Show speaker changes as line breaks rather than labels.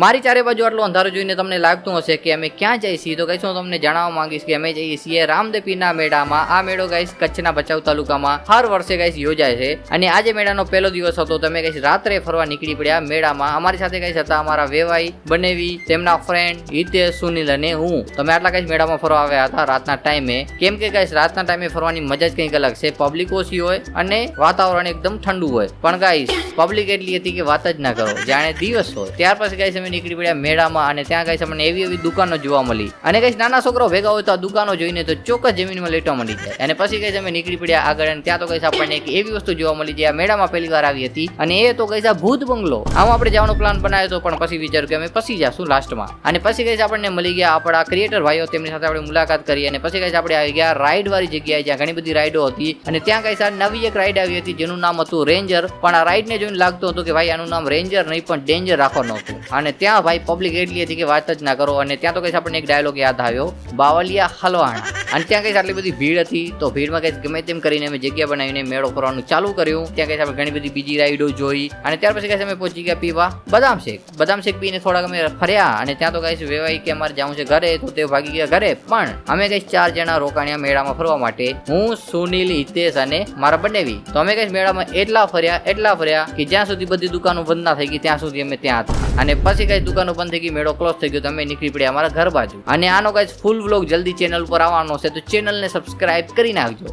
મારી ચારે બાજુ આટલો અંધારો જોઈને તમને લાગતું હશે કે અમે ક્યાં જઈએ છીએ, તો ગાઈસ હું તમને જણાવવા માંગીશ કે અમે જઈએ છીએ રામદેવ પીરના મેળામાં. આ મેળો ગાઈસ કચ્છના ભચાઉ તાલુકામાં હર વર્ષે ગાઈસ યોજાય છે અને આજે મેળાનો પહેલો દિવસ હતો. તમે ગાઈસ રાત્રે ફરવા નીકળી પડ્યા મેળામાં. અમારી સાથે ગાઈસ હતા અમારા વેવાઈ, બનેવી, તેમના ફ્રેન્ડ હિતેશ, સુનિલ અને હું. તમે આટલા ગાઈસ મેળામાં ફરવા આવ્યા હતા રાતના ટાઈમે. કેમ કે ગાઈસ રાતના ટાઈમે ફરવાની મજા જ કંઈક અલગ છે. પબ્લિક ઓછી હોય અને વાતાવરણ એકદમ ઠંડુ હોય, પણ ગાઈસ પબ્લિક એટલી હતી કે વાત જ ના કરો, જાણે દિવસ હોય. ત્યાર પછી ગાઈસ અમે નીકળી પડ્યા મેળામાં અને ત્યાં ગાઈસ અમને એવી દુકાનો જોવા મળી અને ગાઈસ નાના છોકરાઓ ભેગા હોય તો આ દુકાનો જોઈને તો ચોક્કસ જમીનમાં લેટવા મળી જાય. અને પછી ગાઈસ અમે નીકળી પડ્યા આગળ અને ત્યાં તો ગાઈસ આપણને એક એવી વસ્તુ જોવા મળી જે આ મેળામાં પહેલી વાર આવી હતી અને એ તો ગાઈસ આ ભૂત બંગલો. આમાં આપણે જવાનો પ્લાન બનાવ્યો હતો, પણ પછી વિચાર્યું કે અમે પછી જશું લાસ્ટમાં. અને પછી ગાઈસ આપણને મળી ગયા આપણા ક્રિએટર ભાઈઓ, તેમની સાથે આપણે મુલાકાત કરી અને પછી ગાઈસ આપણે આવી ગયા રાઈડ વાળી જગ્યાએ જ્યાં ઘણી બધી રાઈડો હતી. અને ત્યાં ગાઈસ આ નવી એક રાઈડ આવી હતી જેનું નામ હતું રેન્જર, પણ આ રાઈડને જોઈને લાગતું હતું કે ભાઈ આનું નામ રેન્જર નહીં પણ ડેન્જર રાખવાનું હતું. અને ત્યાં ભાઈ પબ્લિક એટલી હતી કે વાત જ ના કરો. અને ત્યાં તો ગાઈસ આપણને એક ડાયલોગ યાદ આવ્યો, બાવલિયા હલવાણ. અને ત્યાં ગાઈસ આટલી બધી ભીડ હતી, તો ભીડમાં ગાઈસ ગમે તેમ કરીને અમે જગ્યા બનાવીને મેળો ફરવાનું ચાલુ કર્યું. ત્યાં ગાઈસ આપણે ઘણી બધી બીજી રાઈડો જોઈ અને ત્યાર પછી ગાઈસ અમે પહોંચી ગયા પીવા બદામ શેક. બદામ શેક પીને થોડાક અમે ફર્યા અને ત્યાં તો ગાઈસ વેવાઈ કે અમારે જવું છે ઘરે, તો તે ભાગી ગયા ઘરે. પણ અમે ગાઈસ 4 જણા રોકાણ્યા મેળામાં ફરવા માટે, હું, સુનિલ, હિતેશ અને મારા બનેવી. તો અમે ગાઈસ મેળામાં એટલા ફર્યા કે જ્યાં સુધી બધી દુકાનો બંધ ના થઈ ગઈ ત્યાં સુધી અમે ત્યાં હતા. અને પછી ગાઈસ દુકાનો બંધ થઈ ગઈ, મેળો ક્લોઝ થઈ ગયો, તો અમે નીકળી પડ્યા અમારા ઘર બાજુ. અને આનો ગાઈસ ફૂલ વ્લોગ જલ્દી ચેનલ પર આવવાનો છે, તો ચેનલને સબસ્ક્રાઇબ કરી નાખજો.